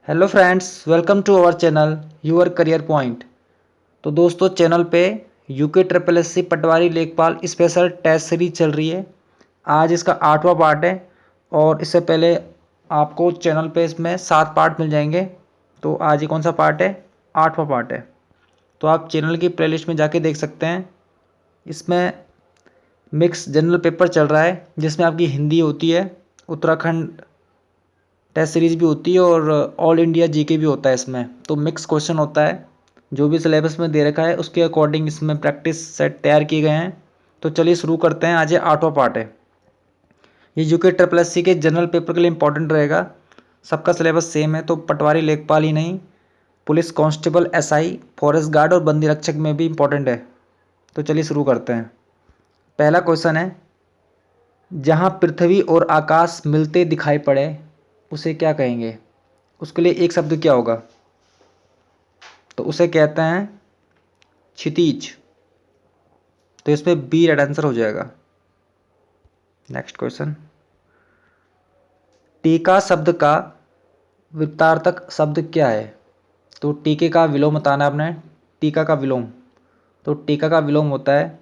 Hello friends, welcome to our channel your career point. तो दोस्तों, channel पे UK triple S C patwari lekhpal special test series चल रही है। आज इसका 8वां पार्ट है और इससे पहले आपको चैनल पे इसमें 7 पार्ट मिल जाएंगे। तो आज ये कौन सा पार्ट है? 8वां पार्ट है। तो आप चैनल की प्लेलिस्ट में जाके देख सकते हैं। इसमें मिक्स जनरल पेपर चल रहा है जिसमें आपकी हिंदी होती है, उत्तराखंड टेस्ट सीरीज भी होती है और ऑल इंडिया जीके भी होता है। इसमें तो मिक्स क्वेश्चन होता है। जो भी सिलेबस में दे रखा है उसके अकॉर्डिंग इसमें प्रैक्टिस सेट तैयार किए गए हैं। तो चलिए शुरू करते हैं। आज ये 8वां पार्ट है। ये यूके ट्रिपल एस सी के जनरल पेपर के लिए इंपॉर्टेंट रहेगा। सबका सिलेबस सेम है, तो पटवारी लेखपाल ही नहीं, police constable, SI, forest guard और बंदी रक्षक में भी इंपॉर्टेंट है। तो चलिए शुरू करते हैं। पहला क्वेश्चन है, जहाँ पृथ्वी और आकाश मिलते दिखाई पड़े उसे क्या कहेंगे? उसके लिए एक शब्द क्या होगा? तो उसे कहते हैं क्षितिज। तो इसमें बी राइट आंसर हो जाएगा। नेक्स्ट क्वेश्चन, टीका शब्द का विपरीतार्थक शब्द क्या है? तो टीके का विलोम बताना है आपने। टीका का विलोम, तो टीका का विलोम होता है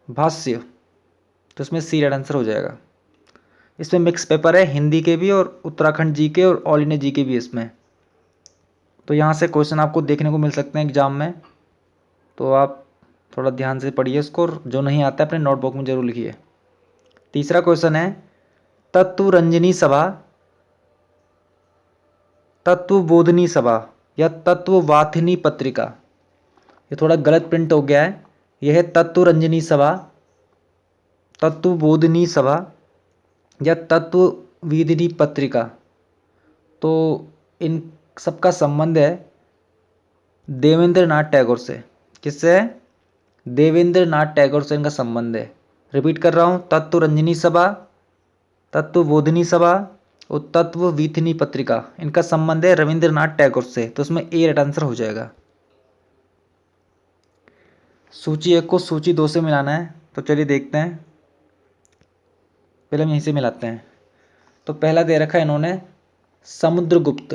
भाष्य। तो इसमें सी राइट आंसर हो जाएगा। इसमें मिक्स पेपर है, हिंदी के भी और उत्तराखंड जी के और ऑल इंडिया जी के भी इसमें। तो यहाँ से क्वेश्चन आपको देखने को मिल सकते हैं एग्जाम में। तो आप थोड़ा ध्यान से पढ़िए इसको, और जो नहीं आता है अपने नोटबुक में जरूर लिखिए। तीसरा क्वेश्चन है, तत्वरंजनी सभा, तत्वबोधनी सभा या तत्ववाथिनी पत्रिका? ये थोड़ा गलत प्रिंट हो गया है। यह है तत्वरंजनी सभा, तत्वबोधनी सभा या तत्वविदिनी पत्रिका। तो इन सबका संबंध है देवेंद्र नाथ टैगोर से। किससे है? देवेंद्र नाथ टैगोर से इनका संबंध है। रिपीट कर रहा हूँ, तत्वरंजनी सभा, तत्वबोधिनी सभा और तत्ववीथिनी पत्रिका, इनका संबंध है रविंद्रनाथ टैगोर से। तो इसमें ए राइट आंसर हो जाएगा। सूची 1 को सूची 2 से मिलाना है। तो चलिए देखते हैं। पहले हम यहीं से मिलाते हैं। तो पहला दे रखा है इन्होंने समुद्रगुप्त।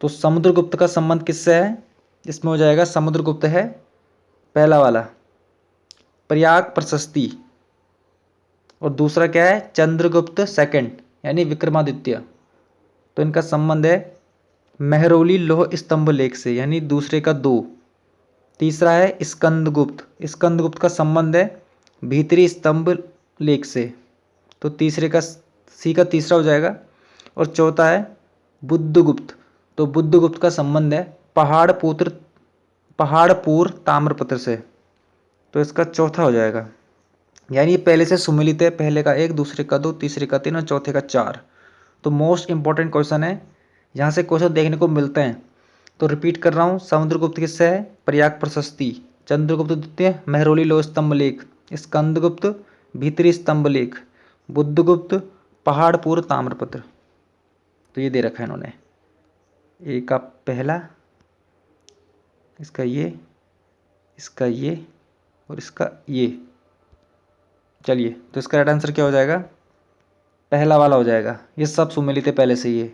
तो समुद्रगुप्त का संबंध किससे है? इसमें हो जाएगा समुद्रगुप्त है पहला वाला, प्रयाग प्रशस्ति। और दूसरा क्या है? चंद्रगुप्त सेकंड यानी विक्रमादित्य। तो इनका संबंध है मेहरौली लौह स्तंभ लेख से, यानी दूसरे का 2। तीसरा है स्कंदगुप्त। स्कंदगुप्त का संबंध है भीतरी स्तंभ लेख से। तो तीसरे का सी का तीसरा हो जाएगा। और चौथा है बुद्धगुप्त। तो बुद्धगुप्त का संबंध है पहाड़पुर ताम्रपत्र से। तो इसका चौथा हो जाएगा। यानी ये पहले से सुमिलित है। पहले का 1, दूसरे का 2, तीसरे का 3 और चौथे का 4। तो मोस्ट इंपॉर्टेंट क्वेश्चन है, यहाँ से क्वेश्चन देखने को मिलते हैं। तो रिपीट कर रहा हूँ, समुद्रगुप्त किससे है? प्रयाग प्रशस्ति। चंद्रगुप्त द्वितीय मेहरौली लौह स्तंभ लेख। स्कंदगुप्त भीतरी स्तंभ लेख। बुद्धगुप्त पहाड़पुर ताम्रपत्र। तो ये दे रखा है इन्होंने। ए का पहला, इसका ये, इसका ये और इसका ये। चलिए, तो इसका राइट आंसर क्या हो जाएगा? पहला वाला हो जाएगा। ये सब सुमेलित है पहले से ये।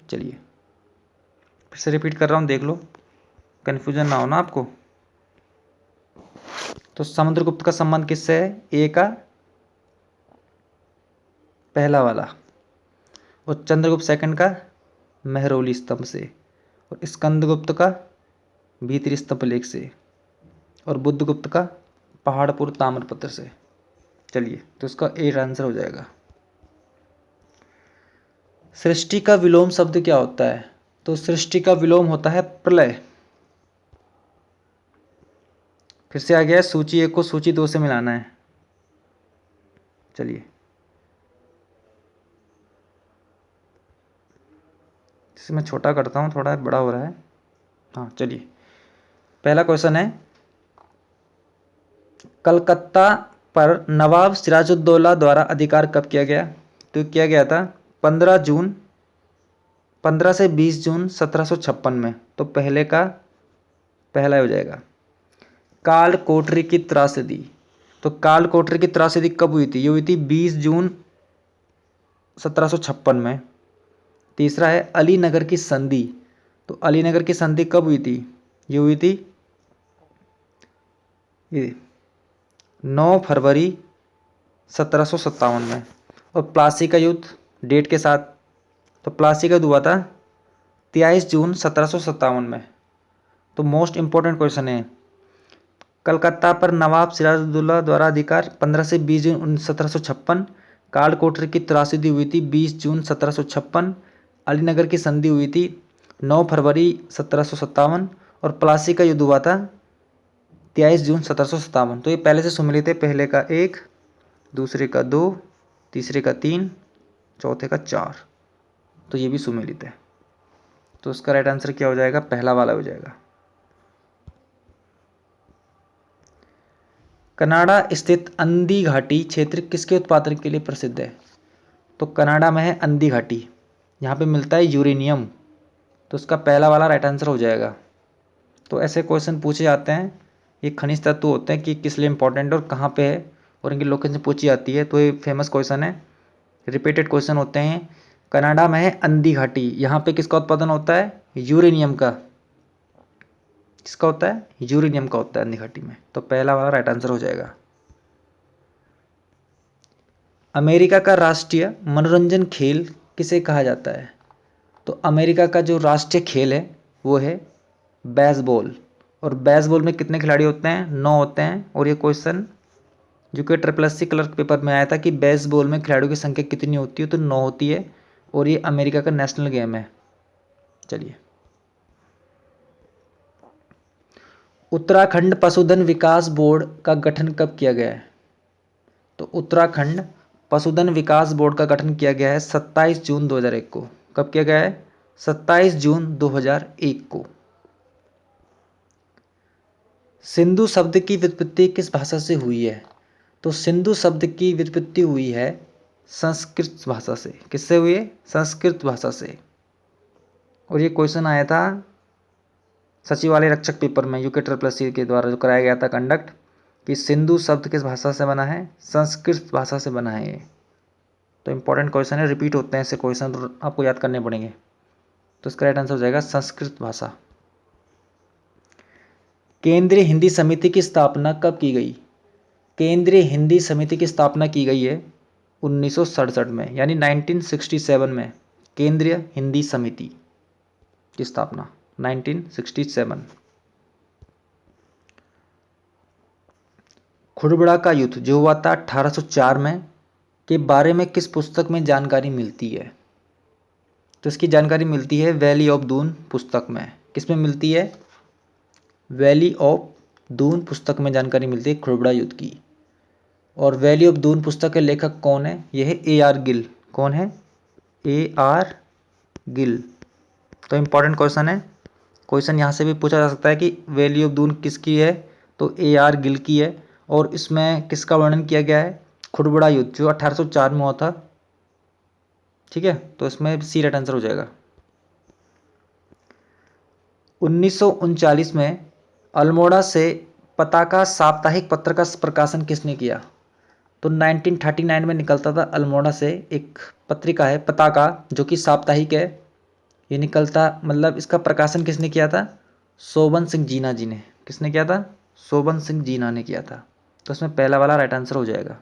चलिए फिर से रिपीट कर रहा हूँ, देख लो, कन्फ्यूजन ना हो ना आपको। तो समुद्रगुप्त का संबंध किससे है? ए का पहला वाला, और चंद्रगुप्त सेकंड का मेहरौली स्तंभ से, और स्कंदगुप्त का भीतरी स्तंभ लेख से, और बुद्धगुप्त का पहाड़पुर ताम्रपत्र से। चलिए, तो इसका ए आंसर हो जाएगा। सृष्टि का विलोम शब्द क्या होता है? तो सृष्टि का विलोम होता है प्रलय। फिर से आ गया है, सूची 1 को सूची 2 से मिलाना है। चलिए, इसे मैं छोटा करता हूँ, थोड़ा बड़ा हो रहा है। हाँ चलिए, पहला क्वेश्चन है, कलकत्ता पर नवाब सिराजुद्दौला द्वारा अधिकार कब किया गया? तो किया गया था 15 से 20 जून 1756 में। तो पहले का पहला हो जाएगा। काल कोठरी की त्रासदी। तो काल कोठरी की त्रासदी कब हुई थी? ये हुई थी 20 जून 1756 में। तीसरा है अलीनगर की संधि। तो अलीनगर की संधि कब हुई थी? ये हुई थी ये 9 फरवरी 1757 में। और प्लासी का युद्ध डेट के साथ, तो प्लासी का युद्ध हुआ था 23 जून 1757 में। तो मोस्ट इंपॉर्टेंट क्वेश्चन है, कलकत्ता पर नवाब सिराजुद्दौला द्वारा अधिकार 15 से 20 जून 1756। काल कोठरी की त्रासदी हुई थी 20 जून 1756। अलीनगर की संधि हुई थी 9 फरवरी 1757। और प्लासी का युद्ध हुआ था 23 जून 1757। तो ये पहले से सुमिलित है, पहले का 1, दूसरे का 2, तीसरे का 3, चौथे का 4। तो ये भी सुमिलित है। तो उसका राइट आंसर क्या हो जाएगा? पहला वाला हो जाएगा। कनाडा स्थित अंधी घाटी क्षेत्र किसके उत्पादन के लिए प्रसिद्ध है? तो कनाडा में है अंधी घाटी, यहाँ पे मिलता है यूरेनियम। तो उसका पहला वाला राइट आंसर हो जाएगा। तो ऐसे क्वेश्चन पूछे जाते हैं, ये खनिज तत्व होते हैं कि किस लिए इंपॉर्टेंट और कहाँ पे है और इनकी लोकेशन पूछी जाती है। तो ये फेमस क्वेश्चन है, रिपीटेड क्वेश्चन होते हैं। कनाडा में है अंधी घाटी, यहाँ पे किसका उत्पादन होता है? यूरेनियम का। किसका होता है? यूरेनियम का होता है अंधी घाटी में। तो पहला वाला राइट आंसर हो जाएगा। अमेरिका का राष्ट्रीय मनोरंजन खेल किसे कहा जाता है? तो अमेरिका का जो राष्ट्रीय खेल है वो है बेसबॉल। और बेसबॉल में कितने खिलाड़ी होते हैं? 9 होते हैं। और ये क्वेश्चन जो कि SSC क्लर्क पेपर में आया था कि बेसबॉल में खिलाड़ियों की संख्या कितनी होती है, तो 9 होती है। और ये अमेरिका का नेशनल गेम है। चलिए, उत्तराखंड पशुधन विकास बोर्ड का गठन कब किया गया है? तो उत्तराखंड पशुधन विकास बोर्ड का गठन किया गया है 27 जून 2001 को। कब किया गया है? 27 जून 2001 को। सिंधु शब्द की व्युत्पत्ति किस भाषा से हुई है? तो सिंधु शब्द की व्युत्पत्ति हुई है संस्कृत भाषा से। किससे हुई है? संस्कृत भाषा से। और ये क्वेश्चन आया था सचिवालय रक्षक पेपर में UKSSC के द्वारा जो कराया गया था कंडक्ट, कि सिंधु शब्द किस भाषा से बना है? संस्कृत भाषा से बना है ये। तो इंपॉर्टेंट क्वेश्चन है, रिपीट होते हैं ऐसे क्वेश्चन, तो आपको याद करने पड़ेंगे। तो इसका राइट आंसर हो जाएगा संस्कृत भाषा। केंद्रीय हिंदी समिति की स्थापना कब की गई? केंद्रीय हिंदी समिति की स्थापना की गई है 1967 में, यानी 1967 में केंद्रीय हिंदी समिति की स्थापना 1967। खुड़बड़ा का युद्ध जो हुआ था 1804 में, के बारे में किस पुस्तक में जानकारी मिलती है? तो इसकी जानकारी मिलती है वैली ऑफ दून पुस्तक में। किस में मिलती है? वैली ऑफ दून पुस्तक में जानकारी मिलती है खुड़बड़ा युद्ध की। और वैली ऑफ दून पुस्तक के लेखक कौन है? यह है AR गिल। कौन है? AR गिल। तो इंपॉर्टेंट क्वेश्चन है, क्वेश्चन यहाँ से भी पूछा जा सकता है कि वैली ऑफ दून किसकी है? तो AR गिल की है। और इसमें किसका वर्णन किया गया है? खुड़बड़ा युद्ध जो 1804 में हुआ था। ठीक है, तो इसमें सी राइट आंसर हो जाएगा। 1939 में अल्मोड़ा से पताका साप्ताहिक पत्र का प्रकाशन किसने किया? तो 1939 में निकलता था अल्मोड़ा से एक पत्रिका है पताका, जो कि साप्ताहिक है। ये निकलता, मतलब इसका प्रकाशन किसने किया था? शोभन सिंह जीना जी ने। किसने किया था? शोभन सिंह जीना ने किया था। तो इसमें पहला वाला राइट आंसर हो जाएगा।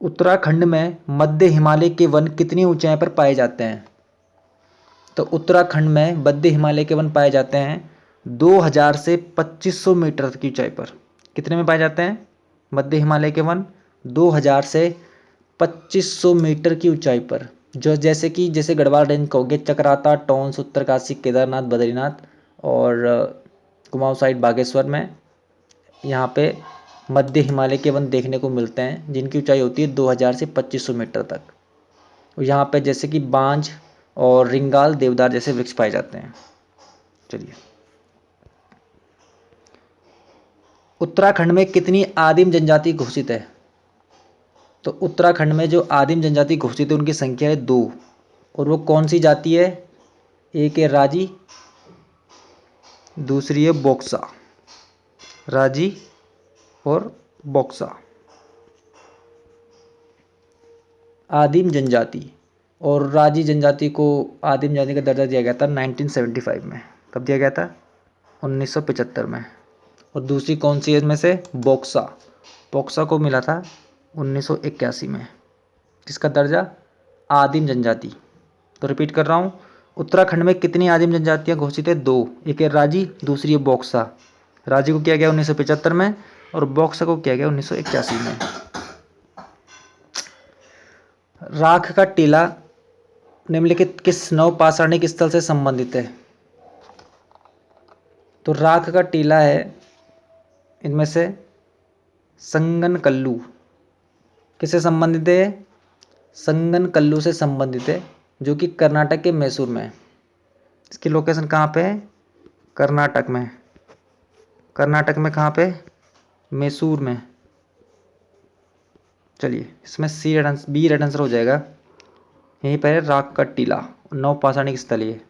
उत्तराखंड में मध्य हिमालय के वन कितनी ऊंचाई पर पाए जाते हैं? तो उत्तराखंड में मध्य हिमालय के वन पाए जाते हैं 2000 से 2500 मीटर की ऊंचाई पर। कितने में पाए जाते हैं मध्य हिमालय के वन? 2000 से 2500 मीटर की ऊंचाई पर। जो जैसे गढ़वाल रेंज कहोगे, चक्राता, टोंस, उत्तरकाशी, केदारनाथ, बद्रीनाथ और कुमाऊं साइड बागेश्वर में, यहाँ पे मध्य हिमालय के वन देखने को मिलते हैं, जिनकी ऊंचाई होती है 2000 से 2500 मीटर तक। और यहाँ पे जैसे कि बांज और रिंगाल, देवदार जैसे वृक्ष पाए जाते हैं। चलिए, उत्तराखंड में कितनी आदिम जनजाति घोषित है? तो उत्तराखंड में जो आदिम जनजाति घोषित है उनकी संख्या है 2। और वो कौन सी जाति है? एक है राजी, दूसरी है बोक्सा। राजी और बोक्सा। आदिम जनजाति, और राजी जनजाति को आदिम जनजाति का दर्जा दिया गया था 1975 में। कब दिया गया था? 1975 में। और दूसरी कौन सी है इसमें से? बॉक्सा। बॉक्सा को मिला था 1981 में, किसका दर्जा? आदिम जनजाति। तो रिपीट कर रहा हूँ, उत्तराखंड में कितनी आदिम जनजातियाँ घोषित है? 2। एक है राजी, दूसरी है बॉक्सा। राजी को किया गया 1975 में और बॉक्सा को किया गया 1981 में। राख का टीला निम्नलिखित किस नवपाषाणिक स्थल से संबंधित है? तो राख का टीला है इनमें से संगनकल्लू। किससे संबंधित है? संगनकल्लू से संबंधित है, जो कि कर्नाटक के मैसूर में है। इसकी लोकेशन कहाँ पे है? कर्नाटक में। कर्नाटक में कहाँ पे? मैसूर में। चलिए, इसमें बी राइट आंसर हो जाएगा। यहीं पर है राख का टीला, नवपाषाणिक स्थल ये।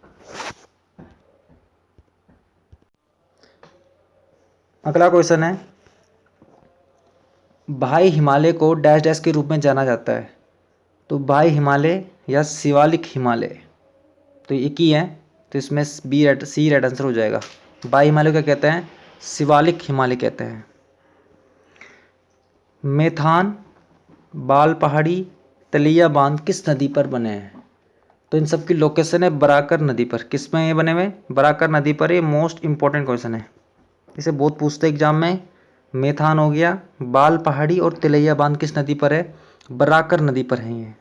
अगला क्वेश्चन है, भाई हिमालय को डैश डैश के रूप में जाना जाता है? तो भाई हिमालय या शिवालिक हिमालय, तो एक ही है, तो इसमें सी राइट आंसर हो जाएगा। भाई हिमालय क्या कहते हैं? शिवालिक हिमालय कहते हैं। मेथान, बाल पहाड़ी, तलैया बांध किस नदी पर बने हैं? तो इन सब की लोकेशन है बराकर नदी पर। किस में ये बने हुए? बराकर नदी पर। ये मोस्ट इंपॉर्टेंट क्वेश्चन है, इसे बहुत पूछते हैं एग्जाम में। मेथान हो गया, बाल पहाड़ी और तलैया बांध किस नदी पर है? बराकर नदी पर है ये।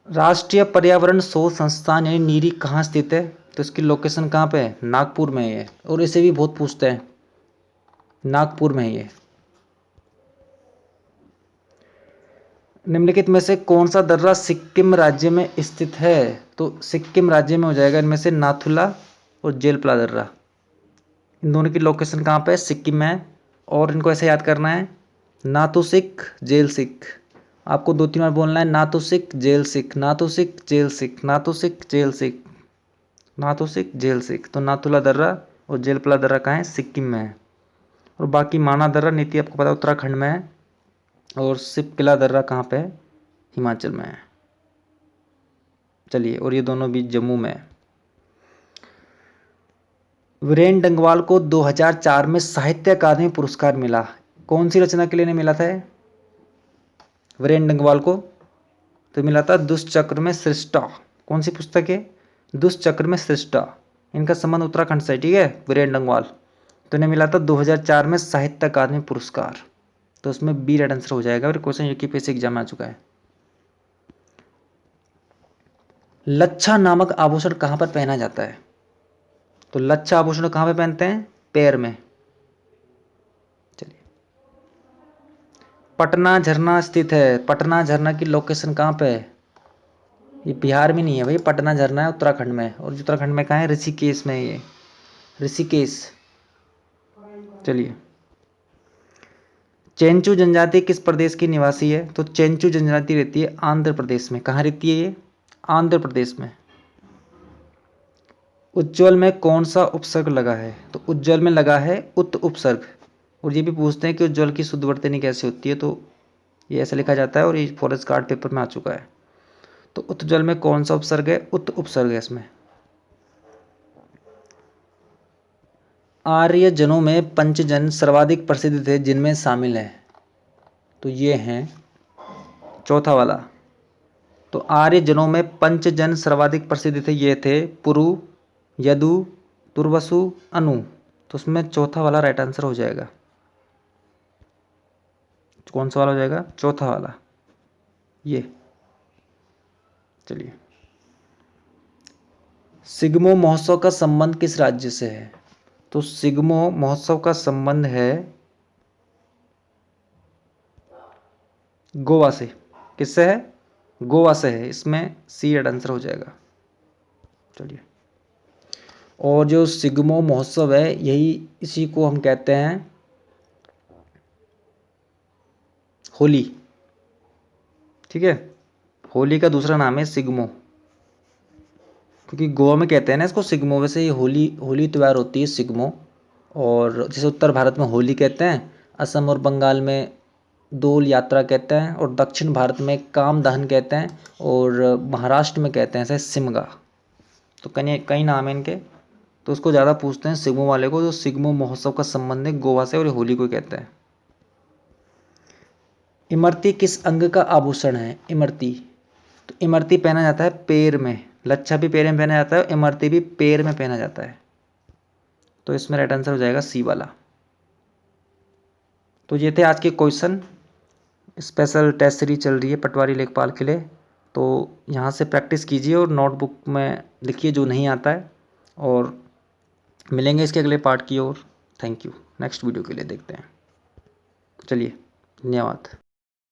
राष्ट्रीय पर्यावरण शोध संस्थान यानी नीरी कहाँ स्थित है? तो इसकी लोकेशन कहाँ पे है? नागपुर में है, और इसे भी बहुत पूछते हैं, नागपुर में है ये। निम्नलिखित में से कौन सा दर्रा सिक्किम राज्य में स्थित है? तो सिक्किम राज्य में हो जाएगा इनमें से नाथुला और जेलपला दर्रा। इन दोनों की लोकेशन कहाँ पे है? सिक्किम में। और इनको ऐसे याद करना है, नाथुसिक जेलसिक। आपको 2-3 बार बोलना है, नाथुसिक जेलसिक, नाथुसिक जेलसिक, नाथुसिक जेलसिक, नाथुसिक जेलसिक। तो नाथुला दर्रा और जेलपला दर्रा कहाँ है? सिक्किम में है। और बाकी माना दर्रा नीति आपको पता है उत्तराखंड में है, और सिपकिला दर्रा कहाँ पे है? हिमाचल में है। चलिए, और ये दोनों भी जम्मू में है। वीरेन डंगवाल को 2004 में साहित्य अकादमी पुरस्कार मिला, कौन सी रचना के लिए नहीं मिला था? वीरेन डंगवाल को तो मिला था दुष्चक्र में सृष्टा। कौन सी पुस्तक है? दुष्चक्र में सृष्टा। इनका संबंध उत्तराखंड से, ठीक है। वीरेन डंगवाल तो इन्हें मिला था 2004 में साहित्य अकादमी पुरस्कार। तो उसमें बी राइट आंसर हो जाएगा, और क्वेश्चन यूपीएससी एग्जाम में आ चुका है। लच्छा नामक आभूषण कहाँ पर पहना जाता है? तो लच्छा आभूषण कहाँ पे पहनते हैं? पैर में। चलिए, पटना झरना स्थित है। पटना झरना की लोकेशन कहाँ पे है? ये बिहार में नहीं है भाई, पटना झरना है उत्तराखंड में। और उत्तराखंड में कहाँ है? ऋषिकेश में है ये, ऋषिकेश। चलिए, चेंचू जनजाति किस प्रदेश की निवासी है? तो चेंचू जनजाति रहती है आंध्र प्रदेश में। कहाँ रहती है ये? आंध्र प्रदेश में। उज्ज्वल में कौन सा उपसर्ग लगा है? तो उज्ज्वल में लगा है उत उपसर्ग। और ये भी पूछते हैं कि उज्ज्वल की शुद्ध वर्तनी कैसे होती है, तो ये ऐसा लिखा जाता है, और ये फॉरेस्ट गार्ड पेपर में आ चुका है। तो उज्ज्वल में कौन सा उपसर्ग है? उत उपसर्ग है इसमें। आर्य जनों में पंचजन सर्वाधिक प्रसिद्ध थे, जिनमें शामिल है? तो ये हैं चौथा वाला। तो आर्य जनों में पंचजन सर्वाधिक प्रसिद्ध थे, ये थे पुरु, यदु, तुर्वसु, अनु। तो उसमें चौथा वाला राइट आंसर हो जाएगा। कौन सा वाला हो जाएगा? चौथा वाला, ये। चलिए, सिग्मो महोत्सव का संबंध किस राज्य से है? तो सिग्मो महोत्सव का संबंध है गोवा से। किससे है? गोवा से है। इसमें सी राइट आंसर हो जाएगा। चलिए, और जो सिग्मो महोत्सव है, यही इसी को हम कहते हैं होली, ठीक है। होली का दूसरा नाम है सिग्मो, क्योंकि गोवा में कहते हैं ना इसको सिग्मो। वैसे ये होली त्यौहार होती है सिग्मो। और जैसे उत्तर भारत में होली कहते हैं, असम और बंगाल में डोल यात्रा कहते हैं, और दक्षिण भारत में काम दहन कहते हैं, और महाराष्ट्र में कहते हैं ऐसे सिमगा। तो कई कई नाम है इनके। तो उसको ज़्यादा पूछते हैं सिगमो वाले को, जो सिगमो महोत्सव का संबंध है गोवा से, और ये होली को कहते हैं। इमरती किस अंग का आभूषण है? इमरती, तो इमरती पहना जाता है पैर में। लच्छा भी पैर में पहना जाता है, इमरती भी पैर में पहना जाता है। तो इसमें राइट आंसर हो जाएगा सी वाला। तो ये थे आज के क्वेश्चन। स्पेशल टेस्ट सीरीज चल रही है पटवारी लेखपाल के लिए, तो यहाँ से प्रैक्टिस कीजिए और नोटबुक में लिखिए जो नहीं आता है, और मिलेंगे इसके अगले पार्ट की ओर। Thank you. नेक्स्ट वीडियो के लिए देखते हैं। चलिए, धन्यवाद।